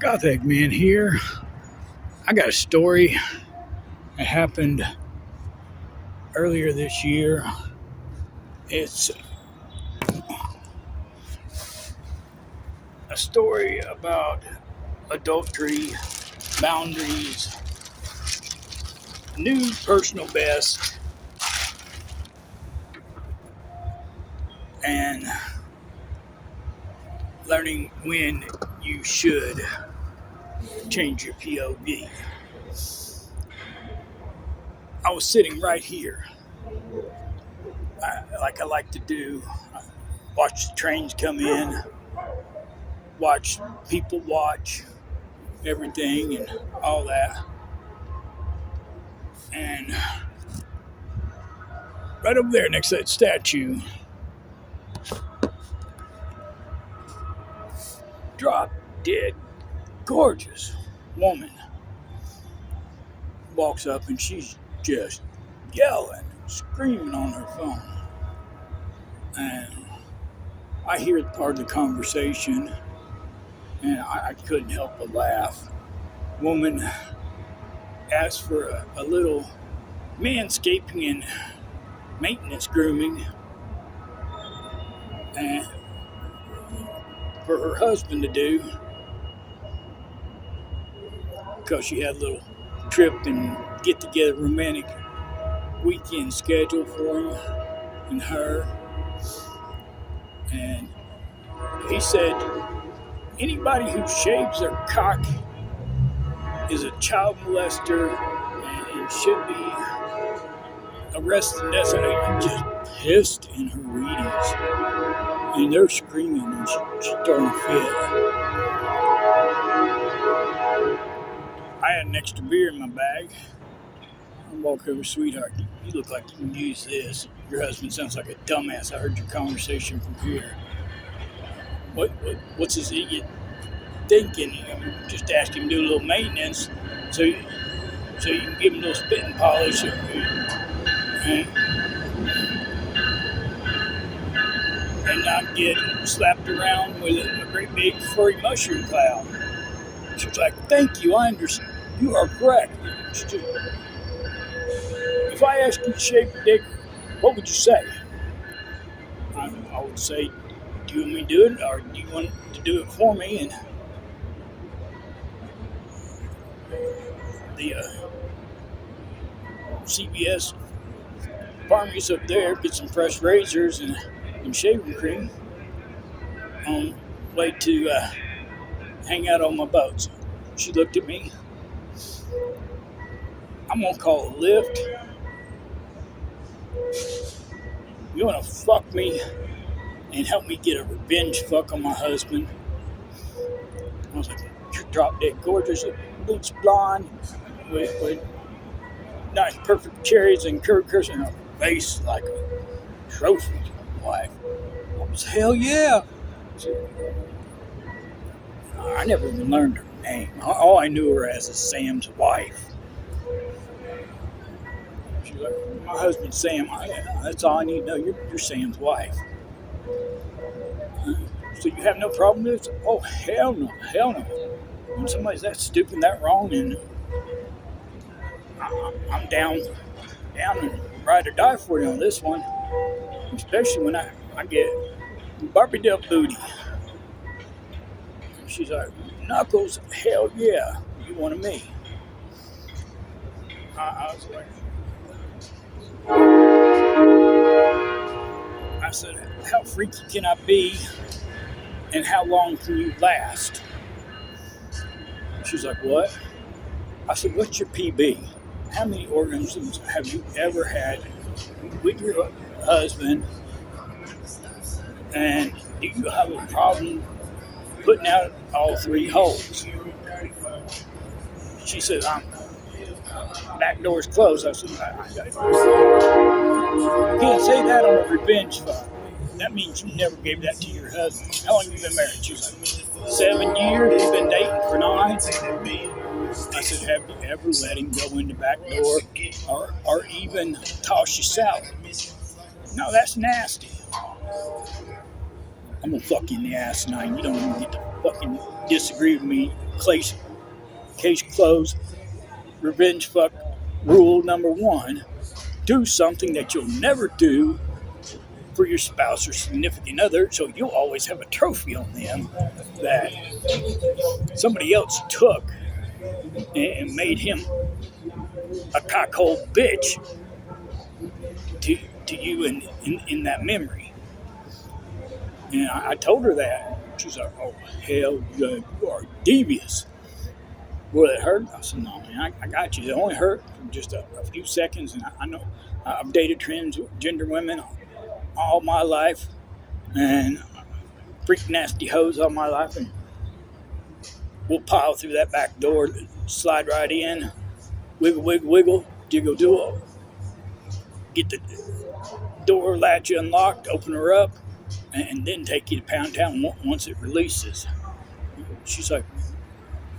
Goth Eggman here. I got a story that happened earlier this year. It's a story about adultery, boundaries, new personal best, and learning when you should change your POV. I was sitting right here, like I like to do. Watch the trains come in, watch people watch everything and all that. And right over there next to that statue, drop dead gorgeous woman walks up and she's just yelling, screaming on her phone. And I hear part of the conversation and I couldn't help but laugh. Woman asked for a little manscaping and maintenance grooming and for her husband to do because she had a little trip and get together romantic weekend scheduled for him and her. And he said anybody who shaves their cock is a child molester and should be arrested. And that's just pissed in her readings. And they're screaming and she's throwing a fit. I had an extra beer in my bag. I walk over, sweetheart, you look like you can use this. Your husband sounds like a dumbass. I heard your conversation from here. What's this idiot thinking? Just ask him to do a little maintenance so you can give him a little spit and polish and not get slapped around with a great big furry mushroom cloud. She was like, thank you, I understand. You are correct. If I asked you to shave your dick, what would you say? I would say, do you want me to do it or do you want to do it for me? And the CVS pharmacies up there, get some fresh razors and shaving cream on way to hang out on my boats. She looked at me. I'm gonna call a lift. You wanna fuck me and help me get a revenge fuck on my husband? I was like, you're drop dead gorgeous, bleach blonde with nice perfect cherries and curves in her face like a trophy wife. I was hell yeah. I never even learned her name. All I knew her as is Sam's wife. She's like, my husband's Sam. That's all I need to know. You're Sam's wife. So you have no problem with this? Oh, hell no. When somebody's that stupid, that wrong, and I'm down and ride or die for you on this one. Especially when I get Barbie Dell booty. And she's like, Knuckles, hell yeah, you wanted me. I was like, I said, how freaky can I be and how long can you last? She's like, what? I said, what's your PB? How many orgasms have you ever had with your husband? And do you have a problem putting out all three holes? She said, back door's closed. I said, you can't say that on a revenge fuck. That means you never gave that to your husband. How long have you been married? She was like, 7 years. You've been dating for 9. I said, have you ever let him go in the back door or even toss you salad? No, that's nasty. I'm gonna fuck you in the ass tonight. You don't even get to fucking disagree with me case closed. Revenge fuck rule number one: do something that you'll never do for your spouse or significant other, so you'll always have a trophy on them that somebody else took and made him a cockhole bitch to you in that memory. And I told her that. She's like, oh, hell, you are devious. Will it hurt? I said, no, man, I got you. It only hurt for just a few seconds. And I know I've dated transgender women all my life and freak nasty hoes all my life. And we'll pile through that back door, slide right in, wiggle, wiggle, wiggle, jiggle, duo. Get the door latch unlocked, open her up, and then take you to Pound Town once it releases. She's like,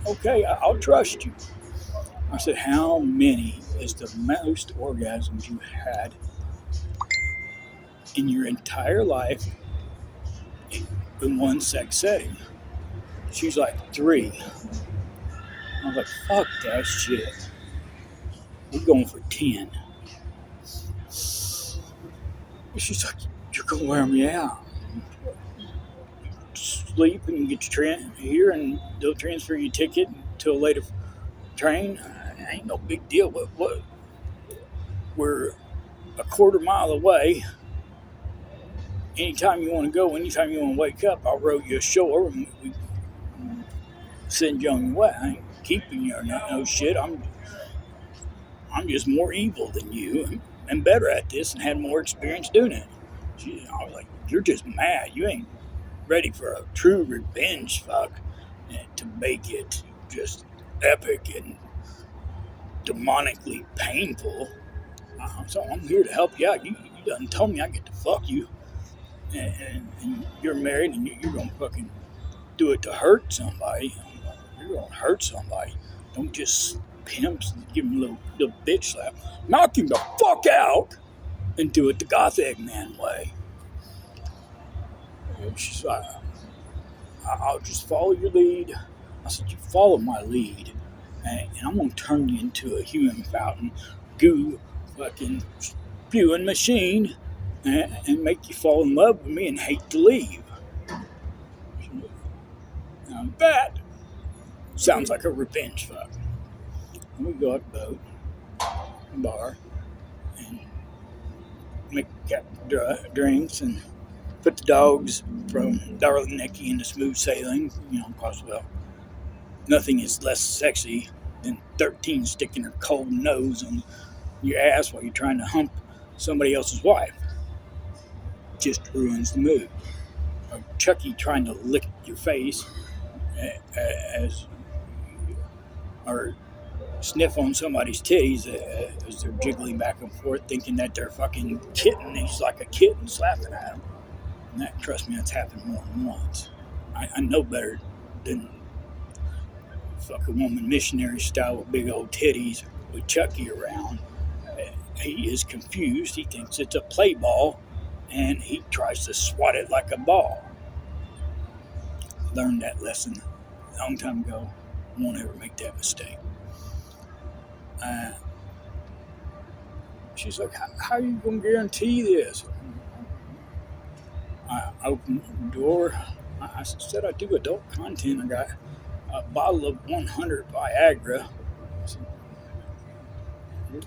okay, I'll trust you. I said, how many is the most orgasms you had in your entire life in one sex setting? She's like, 3. I was like, fuck that shit. We're going for 10. She's like, you're going to wear me out. Sleep and get your here, and they'll transfer your ticket to a later train. Ain't no big deal, but what? We're a quarter mile away. Anytime you want to go, anytime you want to wake up, I'll row you ashore and we send you on your way. I ain't keeping you or no shit. I'm just more evil than you and better at this and had more experience doing it. I was like, you're just mad. You ain't ready for a true revenge fuck to make it just epic and demonically painful. So I'm here to help you out. You done told me I get to fuck you, and you're married and you're gonna fucking do it to hurt somebody. You're gonna hurt somebody. Don't just pimps and give him a little bitch slap. Knock him the fuck out and do it the goth Eggman way. And she's like, I'll just follow your lead. I said, you follow my lead, and I'm going to turn you into a human fountain, goo, fucking spewing machine, and make you fall in love with me and hate to leave. Now that sounds like a revenge fuck. And we go out the boat, bar, and make drinks and put the dogs from Darling Nikki into smooth sailing, because, well, nothing is less sexy than 13 sticking her cold nose on your ass while you're trying to hump somebody else's wife. Just ruins the mood. Or Chucky trying to lick your face or sniff on somebody's titties as they're jiggling back and forth, thinking that they're fucking kitten. He's like a kitten slapping at him. And that, trust me, that's happened more than once. I know better than fuck a woman missionary style with big old titties with Chucky around. He is confused. He thinks it's a play ball, and he tries to swat it like a ball. Learned that lesson a long time ago. Won't ever make that mistake. She's like, how are you going to guarantee this? I opened the door. I said I do adult content. I got a bottle of 100 Viagra. I said,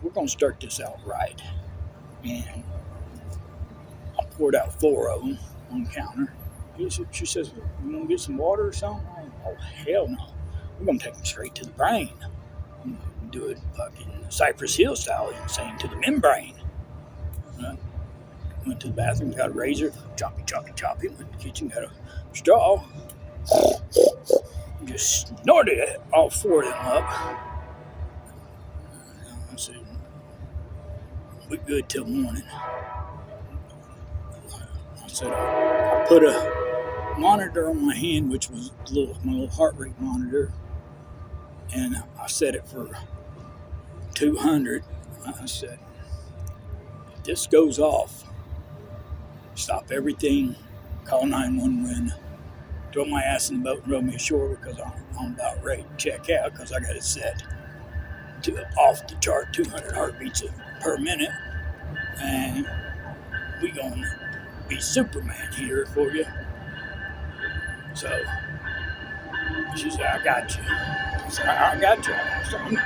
we're going to start this out right. And I poured out 4 of them on the counter. She says, you want to get some water or something? Oh, hell no. We're going to take them straight to the brain. Do it fucking Cypress Hill style, insane to the membrane. Went to the bathroom, got a razor, choppy. Went to the kitchen, got a straw. Just snorted it, all 4 of them up. I said, we good till morning. I said, I put a monitor on my hand, which was my little heart rate monitor, and I set it for 200. I said, if this goes off, stop everything, call 911, throw my ass in the boat and row me ashore because I'm about ready to check out because I got it set to off the chart 200 heartbeats per minute, and we gonna be Superman here for you. So she said, I got you. I said, I got you. I said, I'm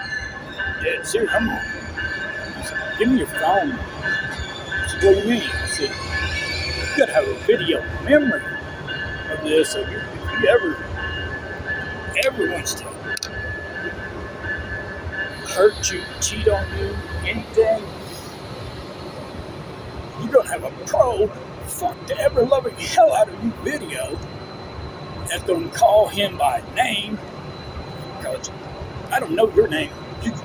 dead serious. Come on. I said, give me your phone. I said, what do you mean? I said, you gotta have a video memory of this. So if you ever wants to hurt you, cheat on you, anything, you're gonna have a pro fuck the ever loving hell out of you video that's gonna call him by name because I don't know your name.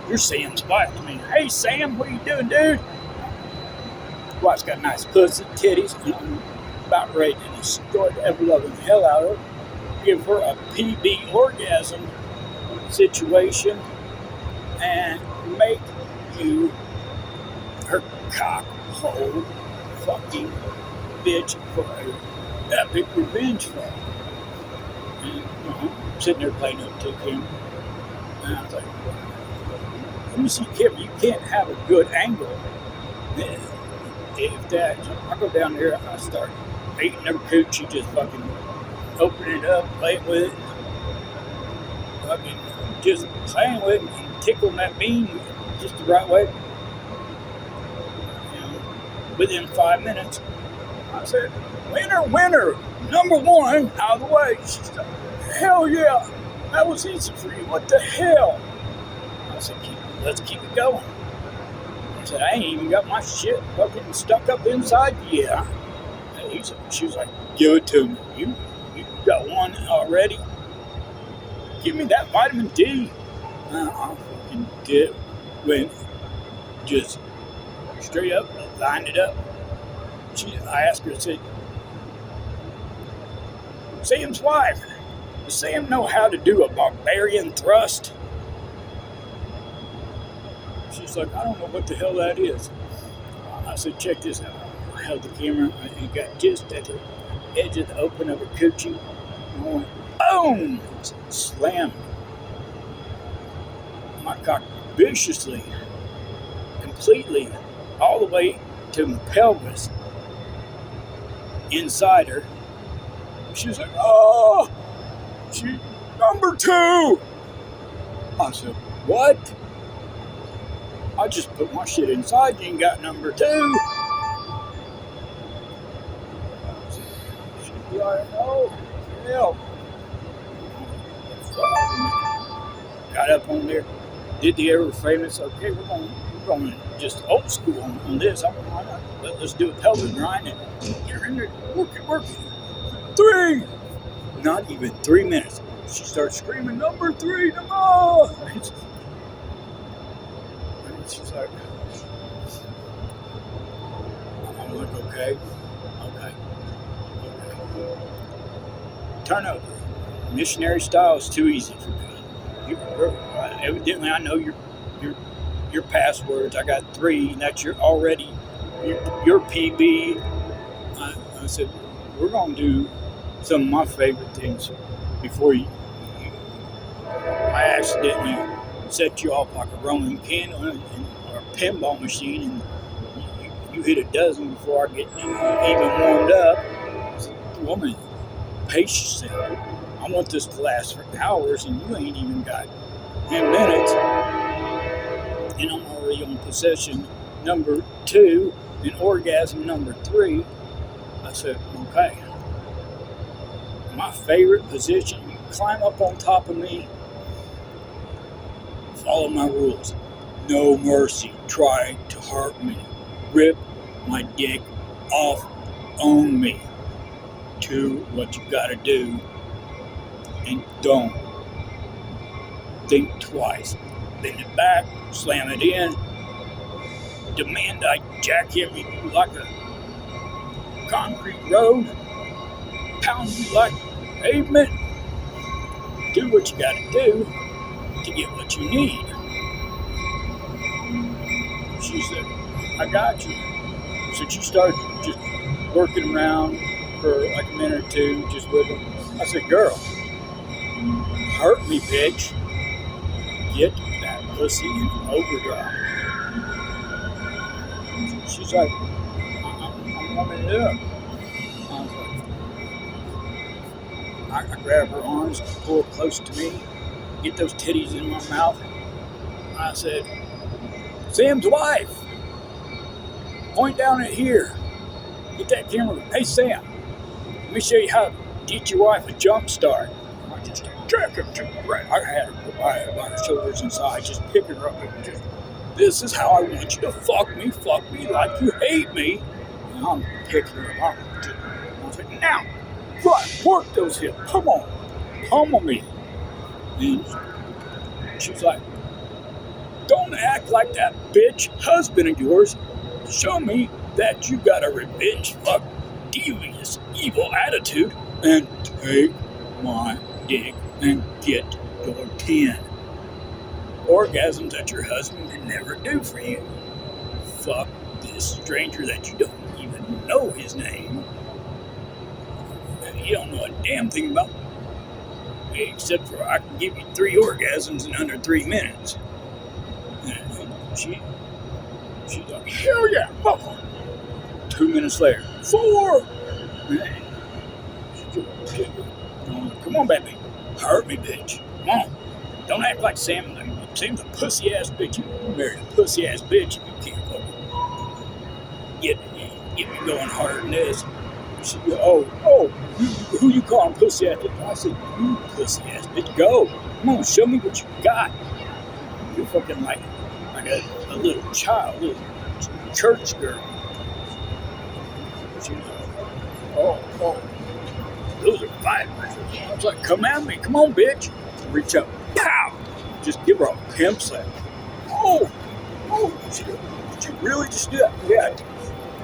You're Sam's wife to me. Hey Sam, what are you doing, dude? Wife's got nice pussy, titties, and I'm about ready to destroy the ever loving hell out of her. Give her a PB orgasm situation and make you her cock hole fucking bitch for an epic revenge film. And I'm sitting there playing up to him, and I was like, let me see, Kim, you can't have a good angle. If that, I go down there, I start eating her coochie, just fucking open it up, playing with it, fucking just playing with it and tickling that bean just the right way. Within 5 minutes, I said, winner, number one, out of the way. She's like, hell yeah, that was easy for you. What the hell? I said, let's keep it going. I said, I ain't even got my shit fucking stuck up inside. Yeah. She was like, give it to me. You got one already? Give me that vitamin D. I fucking did. Went just straight up, lined it up. I asked her, I said, Sam's wife, does Sam know how to do a barbarian thrust? She's like, I don't know what the hell that is. I said, check this out. I held the camera and got just at the edge of the open of her coochie. And I went, boom! Slammed my cock viciously, completely, all the way to my pelvis, inside her. She was like, oh! Number two! I said, what? I just put my shit inside you and got number two. She'd be like, oh, hell. Got up on there, did the ever famous, okay, we're going just old school on this. Let's do a pelvic grind and get her in there, work it. 3! Not even 3 minutes. She starts screaming, number 3, no! She's like, I'm like, okay. Turn over. Missionary style is too easy for me. Evidently, I know your passwords. I got 3, and that's your PB. I said, we're going to do some of my favorite things before I accidentally set you off like a Roman candle or a pinball machine, and you hit a dozen before I get even warmed up. I said, woman, pace yourself. I want this to last for hours, and you ain't even got 10 minutes, and I'm already on possession number 2 and orgasm number 3. I said, okay. My favorite position, you climb up on top of me, follow my rules. No mercy. Try to hurt me. Rip my dick off. Own me. Do what you gotta do. And don't think twice. Bend it back. Slam it in. Demand I jackhammer you like a concrete road. Pound you like pavement. Do what you gotta do to get what you need. She said, I got you. So she started just working around for like a minute or two, just with him. I said, girl, hurt me, bitch. Get that pussy in overdrive. She's like, I'm warming it up. I was like, I grab her arms, pull her close to me, get those titties in my mouth. I said, Sam's wife, point down at here. Get that camera. Hey, Sam, let me show you how to get your wife a jump start. I just jack her to the right. I had her by her shoulders and sides, just picking her up and just, this is how I want you to fuck me like you hate me. And I'm picking her up. I was like, now, right, work those hips. Come on, pummel me. And she's like, don't act like that bitch husband of yours. Show me that you got a revenge fuck, devious, evil attitude and take my dick and get your 10 orgasms that your husband can never do for you. Fuck this stranger that you don't even know his name. You don't know a damn thing about me, except for I can give you 3 orgasms in under 3 minutes. And she's like, hell yeah, 2 minutes later, 4. Come on, baby. Hurt me, bitch. Come on. Don't act like Sam's a pussy ass bitch. You married a pussy ass bitch. You can't get me going harder than this. She said, who you calling pussy ass bitch? I said, you pussy ass bitch. Go. Come on, show me what you got. You're fucking like a little child, little church girl. She was like, those are fibers. I was like, come at me. Come on, bitch. Reach up. Pow. Just give her a pimp slap. Did you really just do that? Yeah.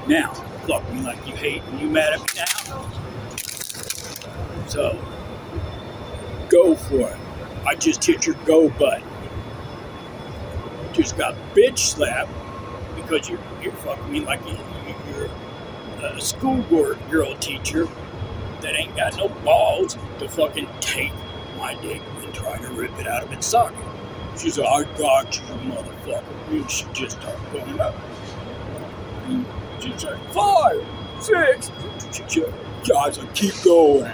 Now, fuck me like you hate and you mad at me now. So, go for it. I just hit your go button. Just got bitch slapped because you're fucking me like you're a schoolgirl teacher that ain't got no balls to fucking take my dick and try to rip it out of its socket. She's like, I got you, motherfucker. And she just started going up. And she's like, 5, 6. Guys, I keep going.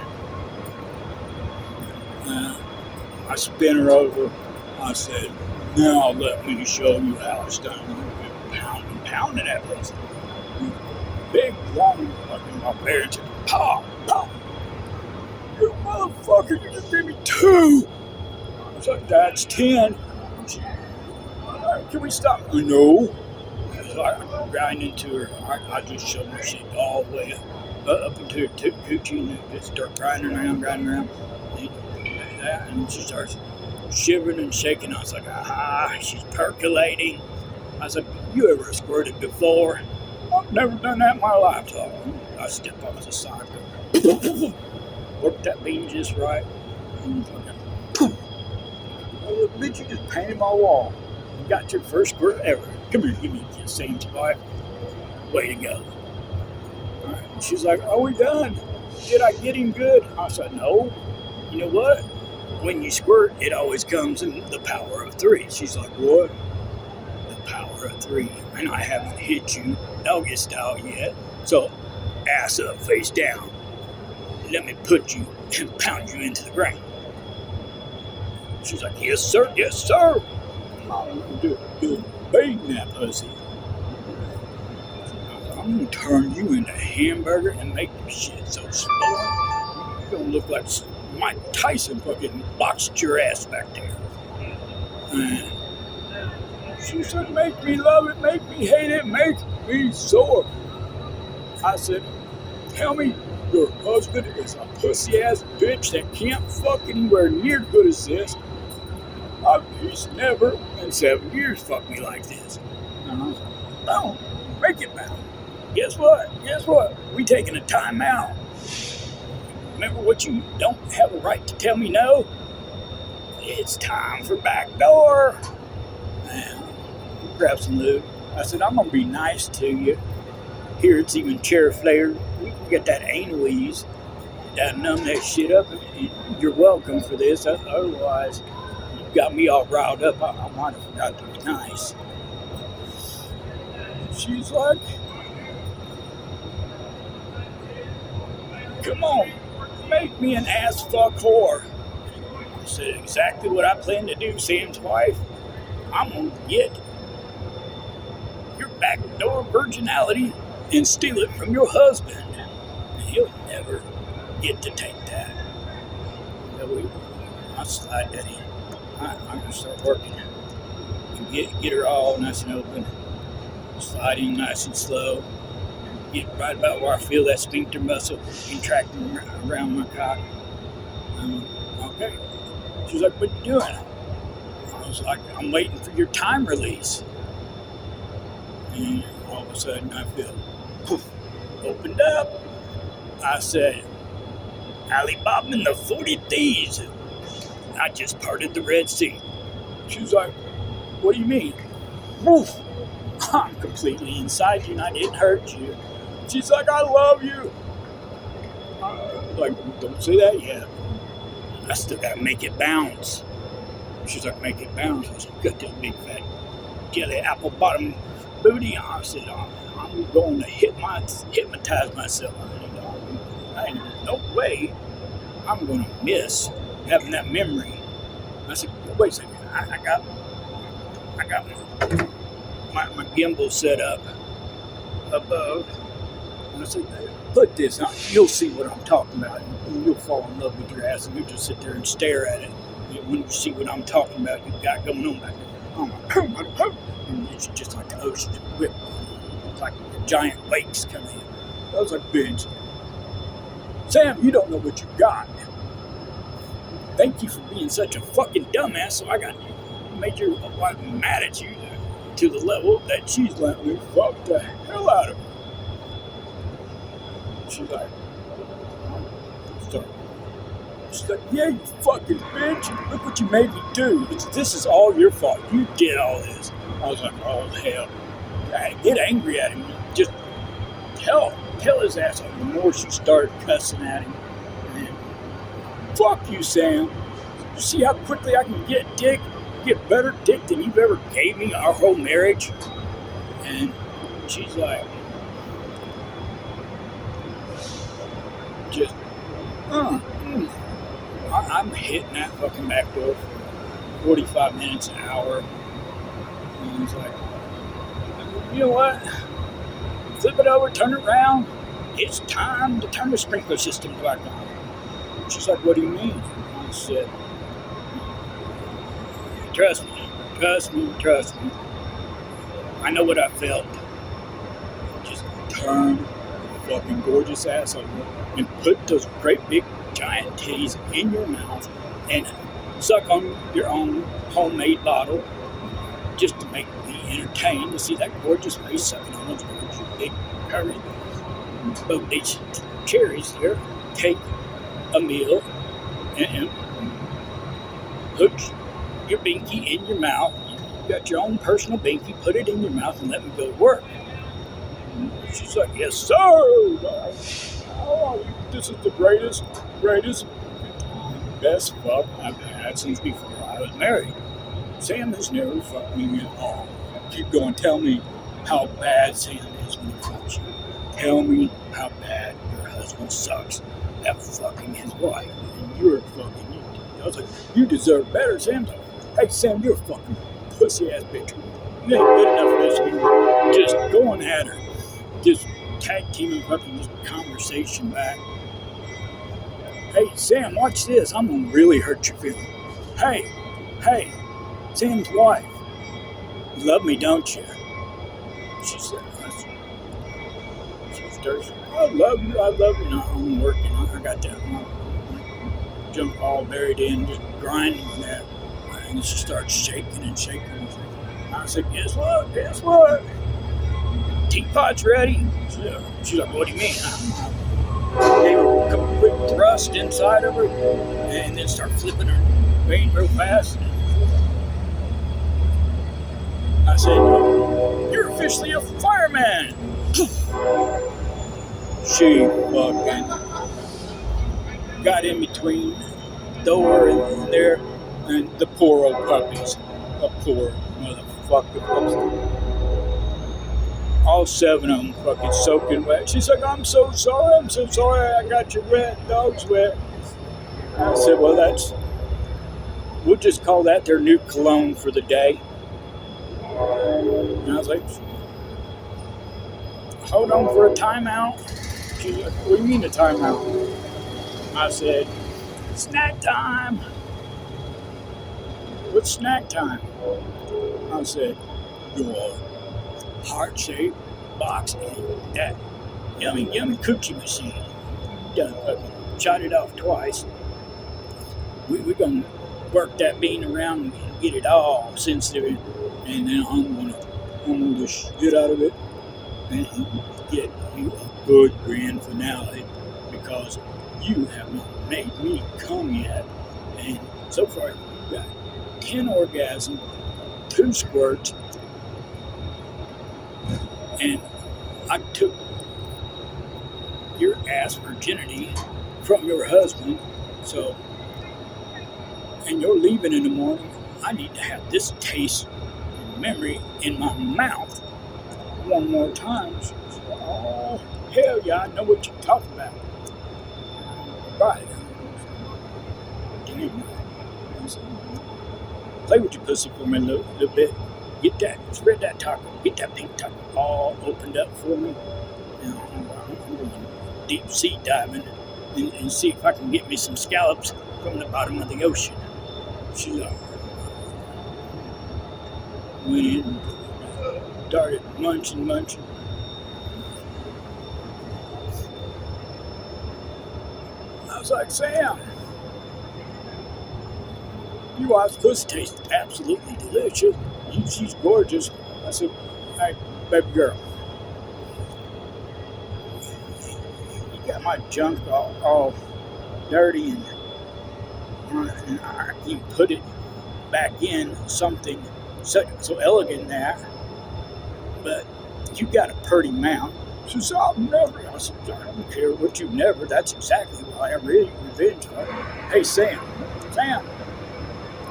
I spin her over. I said, now let me show you how it's done. Pounding that place. Big, long fucking barbarian. Pow, pow. You motherfucker, you just gave me 2. I was like, that's 10. She, can we stop? No. So I grind into her. I just shove her shit all the way up into her coochie and just start grinding around. And she starts shivering and shaking. I was like, she's percolating. I said, you ever squirted before? I've never done that in my life. So I step off the side, work that beam just right. And fucking, oh, bitch, you just painted my wall. You got your first squirt ever. Come here, give me a kiss, Saint wife. Way to go. All right. And she's like, are we done? Did I get him good? I said, no. You know what? When you squirt, it always comes in the power of 3. She's like, what? The power of 3. And I haven't hit you doggy style yet. So, ass up, face down. Let me put you and pound you into the ground. She's like, yes, sir, yes, sir. I'm baiting that pussy. I'm going to turn you into a hamburger and make your shit so slow. You're going to look like Mike Tyson fucking boxed your ass back there. And she said, make me love it, make me hate it, make me sore. I said, tell me your husband is a pussy-ass bitch that can't fuck anywhere near good as this. He's never in 7 years fucked me like this. And I was like, no, make it now. Guess what? We taking a time out. Remember what you don't have a right to tell me no? It's time for backdoor. Grab some lube. I said, I'm going to be nice to you. Here it's even chair flavored. We can get that anal ease. Gotta numb that shit up. You're welcome for this. Otherwise, you got me all riled up. I might have forgot to be nice. She's like, come on, make me an ass fuck whore. I said, exactly what I plan to do, Sam's wife. I'm gonna get your backdoor virginality and steal it from your husband. And he'll never get to take that. So I'll slide that in. I'm gonna start working and get her all nice and open. Slide in nice and slow. Get right about where I feel that sphincter muscle contracting around my cock. Okay. She's like, what are you doing? I was like, I'm waiting for your time release. And all of a sudden I feel poof, opened up. I said, Alibaba and the 40 Thieves. I just parted the Red Sea. She was like, what do you mean? Woof. I'm completely inside you and I didn't hurt you. She's like, I love you. Like, don't say that yet. I still gotta make it bounce. She's like, make it bounce. I said, got this big fat jelly apple bottom booty. I said, I'm going to hypnotize myself. I no way I'm going to miss having that memory. I said, wait a second. I got my gimbal set up above. And I said, put this on. You'll see what I'm talking about. And you'll fall in love with your ass and you just sit there and stare at it. When you see what I'm talking about, you've got going on back there. And it's just like the ocean whip. It's like giant wakes coming in. I was like, bitch, Sam, you don't know what you got. Thank you for being such a fucking dumbass. So I made your wife mad at you to the level that she's letting me fuck the hell out of her. She's like, she's like, yeah, you fucking bitch. Look what you made me do. This is all your fault. You did all this. I was like, oh, hell. I get angry at him. Just tell his ass. The more she started cussing at him. And, fuck you, Sam. You see how quickly I can get better dick than you've ever gave me our whole marriage? And she's like, just, I'm hitting that fucking back door for 45 minutes, an hour. And he's like, you know what? Flip it over, turn it around. It's time to turn the sprinkler system back on. She's like, what do you mean? I said, trust me. I know what I felt. Just turn the fucking gorgeous ass over and put those great big giant titties in your mouth and suck on your own homemade bottle just to make me entertained to see that gorgeous face sucking on those gorgeous big curly both these cherries there. Take a meal and put your binky in your mouth. You got your own personal binky, put it in your mouth and let me go to work. And she's like, yes, sir. Oh, this is the greatest, best fuck I've had since before I was married. Sam has never fucked me at all. Keep going. Tell me how bad Sam is when he fucks you. Tell me how bad your husband sucks at fucking his wife. And you're fucking you. I was like, you deserve better, Sam. Hey, Sam, you're a fucking pussy ass bitch. You ain't good enough for this. Just going at her. Just tag teaming fucking this conversation back. Hey, Sam, watch this. I'm gonna really hurt your feelings. Hey, Sam's wife. You love me, don't you? She said, I love you. No, I'm working. I got that junk all buried in, just grinding on that. And she starts shaking and shaking. I said, guess what? Teapot's ready. She's like, what do you mean? Gave her a couple quick thrusts inside of her and then start flipping her vein real fast. I said, you're officially a fireman. She fucking got in between Thor and there and the poor old puppies. The poor motherfucker. All 7 of them fucking soaking wet. She's like, I'm so sorry, I got your wet, dog's wet. I said, well, we'll just call that their new cologne for the day. And I was like, hold on for a timeout. She's like, what do you mean a timeout? I said, snack time. What's snack time? I said, your heart-shaped box and that yummy cookie machine. Done fucking shot it off twice. We're gonna work that bean around and get it all sensitive, and then I'm gonna just get out of it and get you a good grand finale because you have not made me come yet. And so far you've got 10 orgasms, 2 squirts, and I took your ass virginity from your husband, so, and you're leaving in the morning. I need to have this taste and memory in my mouth one more time. She said, oh, hell yeah, I know what you're talking about. Right. Damn. Play with your pussy for me a little bit. Get that, spread that taco, get that pink taco all opened up for me. And I'm going deep sea diving and see if I can get me some scallops from the bottom of the ocean. She's like, went in and started munching. I was like, Sam, your wife's pussy tastes absolutely delicious. She's gorgeous. I said, hey, baby girl, you got my junk all dirty and I can put it back in something so elegant that, but you got a pretty mouth. She said, I'll never. I said, I don't care what you never. That's exactly why I'm really revenge. Hey, Sam,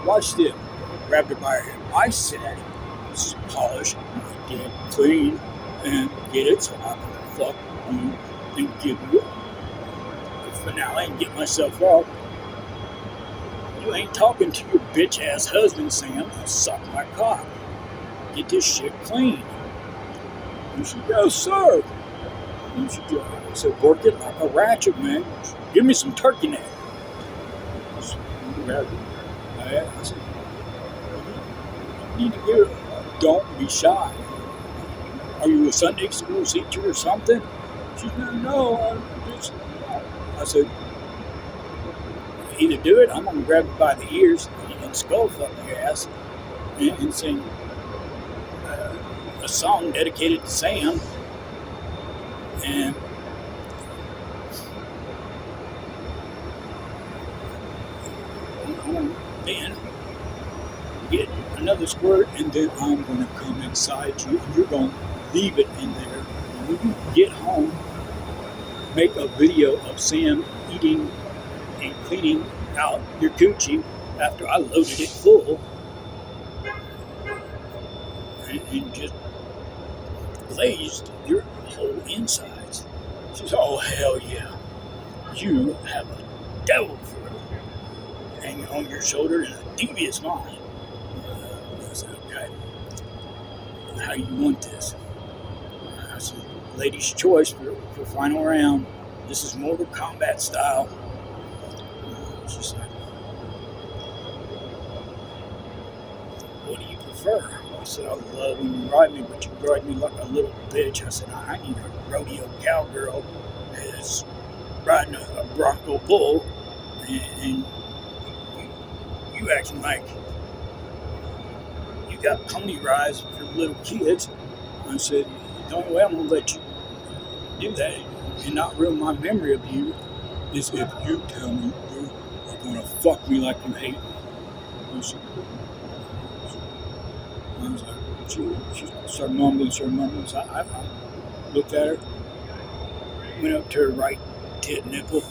watch this. Grabbed her by her hair. I said, this is polish, get it clean, and get it so I can fuck you and give you a finale and get myself off. You ain't talking to your bitch ass husband, Sam. Suck my cock. Get this shit clean. And she goes, sir. And she goes, I said, work it like a ratchet, man. Give me some turkey neck. I said, you need to get it. Don't be shy. Are you a Sunday school teacher or something? She said, no. I said, either do it, I'm going to grab it by the ears and skull fuck your ass and sing a song dedicated to Sam. And then get another squirt, and then I'm going to come inside you, and you're going to leave it in there. And when you get home, make a video of Sam eating and cleaning out your coochie after I loaded it full, and just glazed your whole insides. She said, oh, hell yeah. You have a devil for hanging on your shoulder and a devious mind. I said, okay. How you want this? I said, lady's choice for final round. This is Mortal Kombat style. She's like, what do you prefer? I said, I love when you ride me, but you ride me like a little bitch. I said, I need a rodeo cowgirl that's riding a Bronco bull, and you acting like you got pony rides for little kids. I said, the only way I'm going to let you do that and not ruin my memory of you is if you tell me you're going to fuck me like you hate me. I was like, she started mumbling. So I looked at her, went up to her right tit nipple,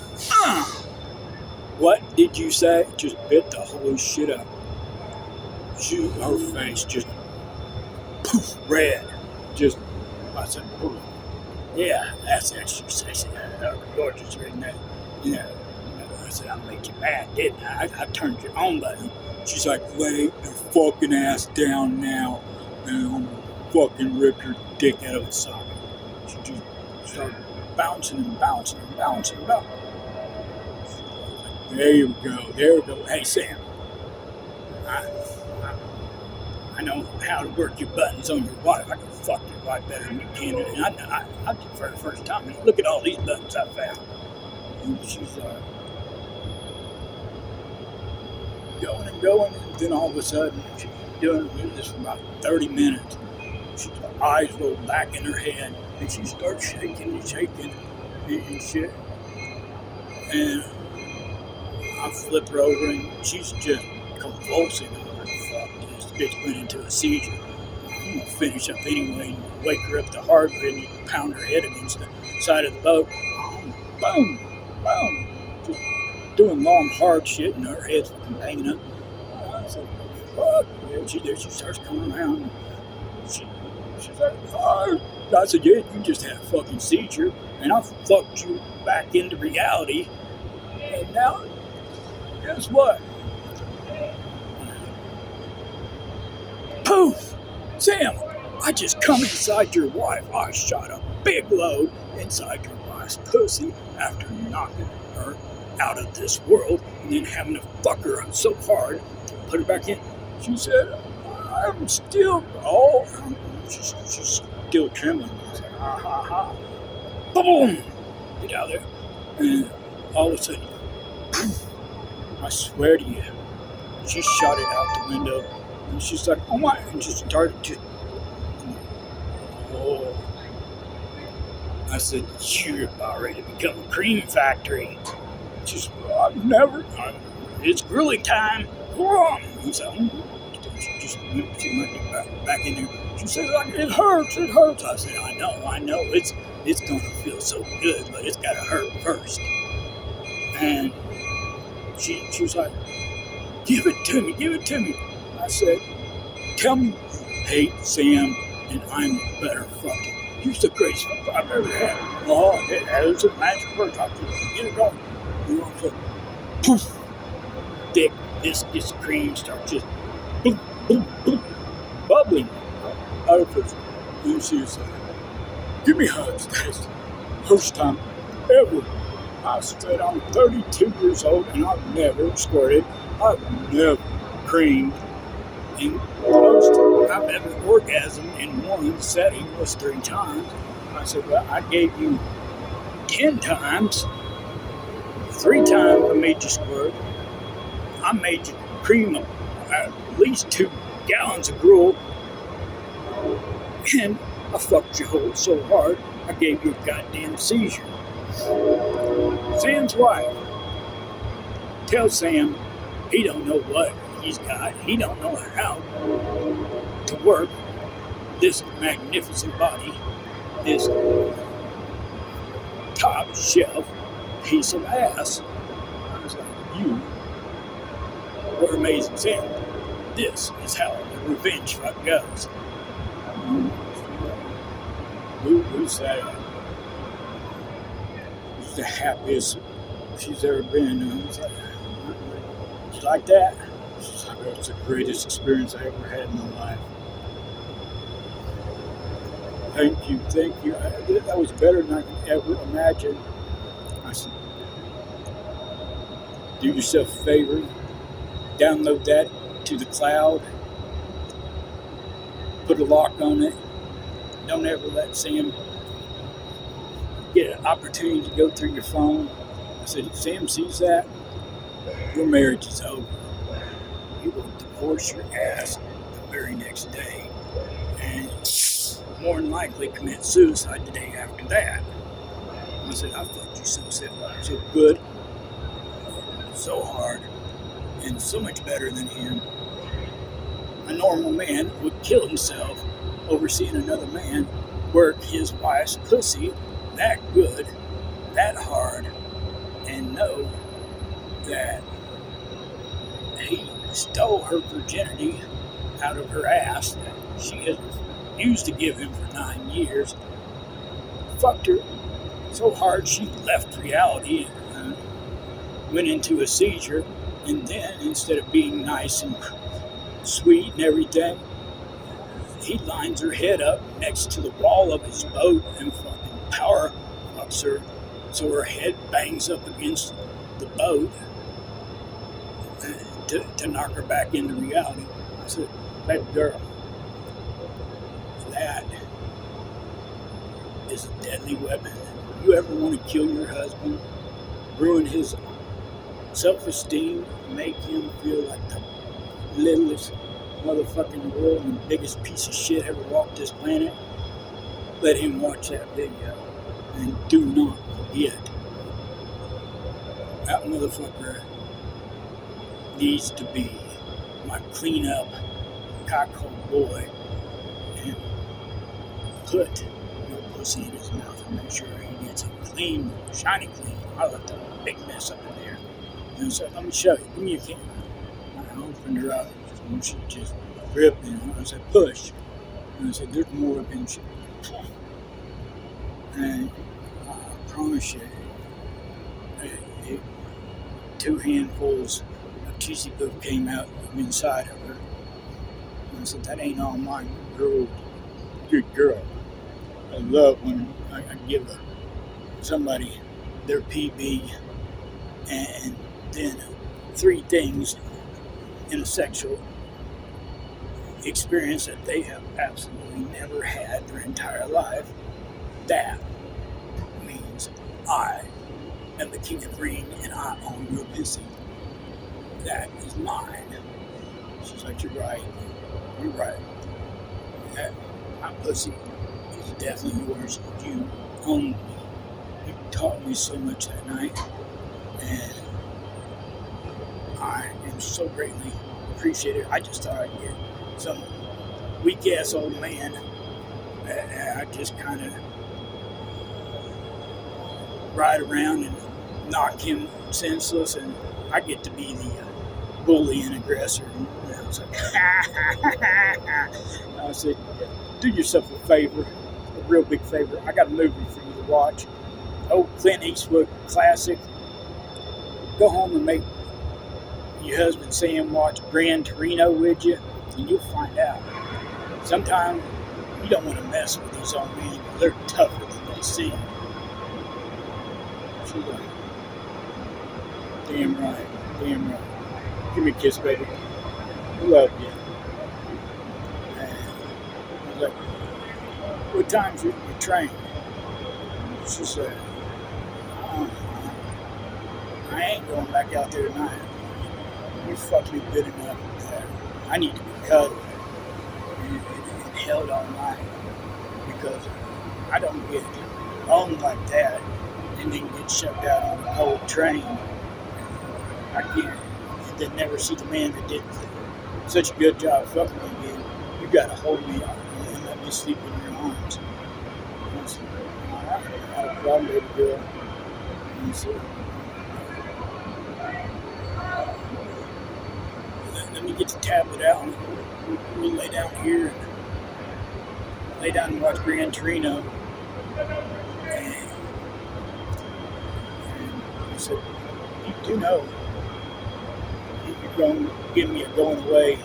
What did you say? Just bit the whole shit up. Her face just poof, red. Just, I said, poof. Yeah, that's exercise. Gorgeous reading that. I said, I made you mad, didn't I? I turned your on button. She's like, lay your fucking ass down now, and I'm gonna fucking rip your dick out of its socket. She just started bouncing and bouncing and bouncing and bouncing. There you go, there you go. Hey, Sam, I know how to work your buttons on your wife. I can fuck your wife better than you can. And I did for the first time. And look at all these buttons I found. And she's going and going. And then all of a sudden, she's doing this for about 30 minutes. Her eyes roll back in her head. And she starts shaking and shaking and shit. And I flip her over and she's just convulsing. This bitch went into a seizure. I'm gonna finish up anyway and wake her up the hard way and pound her head against the side of the boat. Boom, boom. Just doing long, hard shit and her head's fucking banging up. I said, fuck. Yeah, she starts coming around. She's like, oh. I said, yeah, you just had a fucking seizure and I fucked you back into reality. And now, guess what? Poof! Sam, I just come inside your wife. I shot a big load inside your wife's pussy after knocking her out of this world and then having to fuck her so hard to put her back in. She said, I'm still, she's still trembling. I said, ha ha ha. Boom! Get out of there. And all of a sudden, I swear to you, she shot it out the window. And she's like, oh my, and she started to, oh. I said, you're about ready to become a cream factory. She's, I've never, it's grilling time. He said, she went back in there. She said, it hurts. I said, I know, it's going to feel so good, but it's got to hurt first. And she was like, give it to me. I said, tell me you hate Sam and I'm the better fucker. He's the greatest fucker I've ever had. Oh, it's a magic word. I get it going. You know, so, poof, thick, this cream starts just boom, boom, boom, bubbling out of her. And she was like, give me hugs. That's the first time ever. I said, I'm 32 years old and I've never squirted. I've never creamed. And the most I've ever orgasmed in one setting was 3 times. I said, well, I gave you 10 times. 3 times I made you squirt. I made you cream at least 2 gallons of gruel. And I fucked you so hard, I gave you a goddamn seizure. Sam's wife. Tell Sam he don't know what he's got. He don't know how to work this magnificent body, this top shelf piece of ass. I was like, you were amazing, Sam. This is how the revenge fuck goes. Who's that? She's the happiest she's ever been. She's like that. She's like, that was the greatest experience I ever had in my life. Thank you. That was better than I could ever imagine. I said, do yourself a favor, download that to the cloud, put a lock on it. Don't ever let Sam get an opportunity to go through your phone. I said, if Sam sees that, your marriage is over. He will divorce your ass the very next day. And more than likely commit suicide the day after that. I said, I fucked you so good, so hard, and so much better than him. A normal man would kill himself over seeing another man work his wife's pussy that good, that hard, and know that he stole her virginity out of her ass that she had refused to give him for 9 years. Fucked her so hard she left reality and went into a seizure. And then, instead of being nice and sweet and everything, he lines her head up next to the wall of his boat and fucking power fucks her so her head bangs up against the boat to knock her back into reality. I said, baby girl, that is a deadly weapon. You ever want to kill your husband, ruin his self-esteem, make him feel like the littlest motherfucker in the world and the biggest piece of shit ever walked this planet, let him watch that video. And do not forget, that motherfucker needs to be my clean-up, cockhole boy and put no pussy in his mouth and make sure he gets it clean, shiny clean. I left a big mess up in there. And so let me show you. Give me your camera. I opened her up and she just ripped me. I said, push. And I said, there's more up in shit. And I promise you, 2 handfuls of cheesy poop came out from inside of her. And I said, that ain't all mine. Girl, good girl. I love when I give somebody their PB and then 3 things in a sexual experience that they have absolutely never had their entire life. That means I am the king of the ring and I own your pussy. That is mine. She's like, you're right. You're right. That my pussy is definitely yours. You own me. You taught me so much that night. And I am so greatly appreciated. I just thought I'd get some weak ass old man that I just kind of ride around and knock him senseless, and I get to be the bully and aggressor. And I was like, I said, do yourself a favor, a real big favor. I got a movie for you to watch. Old Clint Eastwood classic. Go home and make your husband Sam watch Gran Torino with you, and you'll find out. Sometimes you don't want to mess with these old men. They're tougher than they seem. She's like, damn right, damn right. Give me a kiss, baby. I love you. And I was like, what time's your train? She said, I ain't going back out there tonight. You fucked me good enough that I need to be cuddled and held all night, because I don't get owned like that and then get shut down on a cold train. I can't. Then never see the man that did such a good job fucking me again. You gotta hold me up and let me sleep in your arms. And I said, all right, not a problem, baby girl. And he said, let me get the tablet out and we'll lay down here and lay down and watch Gran Torino. And I said, you do know you're going to give me a going away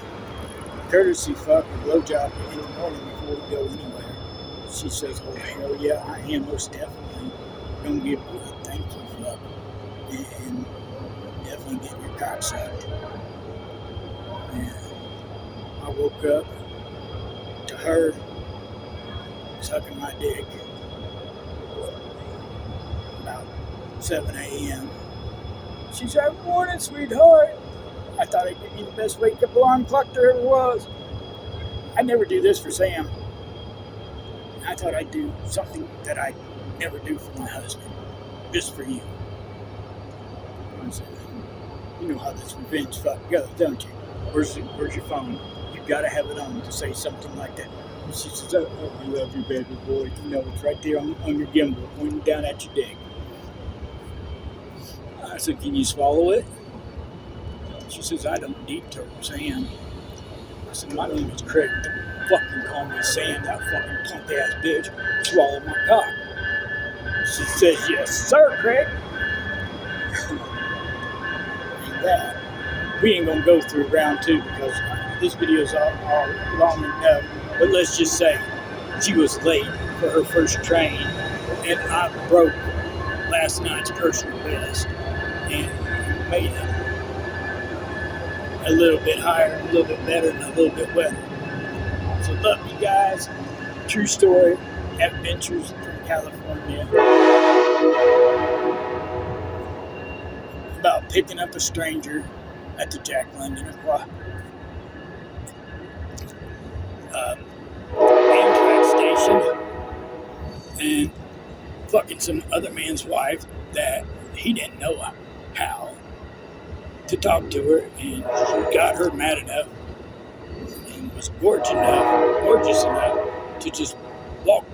courtesy fuck or blowjob in the morning before we go anywhere. She says, oh hell yeah, I am most definitely going to give you a thank you fuck and definitely get your cock sucked. And I woke up to her sucking my dick about 7 a.m. She said, morning, sweetheart. I thought I'd give you the best wake-up alarm clock there ever was. I never do this for Sam. I thought I'd do something that I never do for my husband, just for you. I said, you know how this revenge fuck goes, don't you? Where's your phone? You gotta have it on to say something like that. And she says, oh, I love you, baby boy. You know, it's right there on your gimbal, pointing down at your dick. I said, can you swallow it? She says, I don't detour Sam. I said, my name is Craig. Don't fucking call me Sam, that fucking punk ass bitch. Swallow my cock. She says, yes, sir, Craig. And that. We ain't gonna go through round 2 because this video's all long enough. But let's just say she was late for her first train, and I broke last night's personal best and made it a little bit higher, a little bit better, and a little bit wetter. So love you guys. True story. Adventures from California. About picking up a stranger at the Jack London Amtrak station and fucking some other man's wife that he didn't know how to talk to her, and got her mad enough and was gorgeous enough to just walk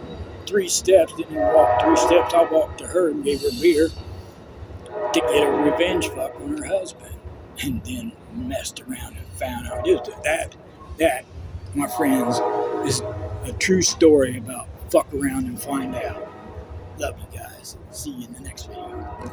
3 steps. Didn't even walk 3 steps. I walked to her and gave her beer to get a revenge fuck on her husband, and then messed around and found out that, my friends, is a true story about fuck around and find out. Love you guys. See you in the next video.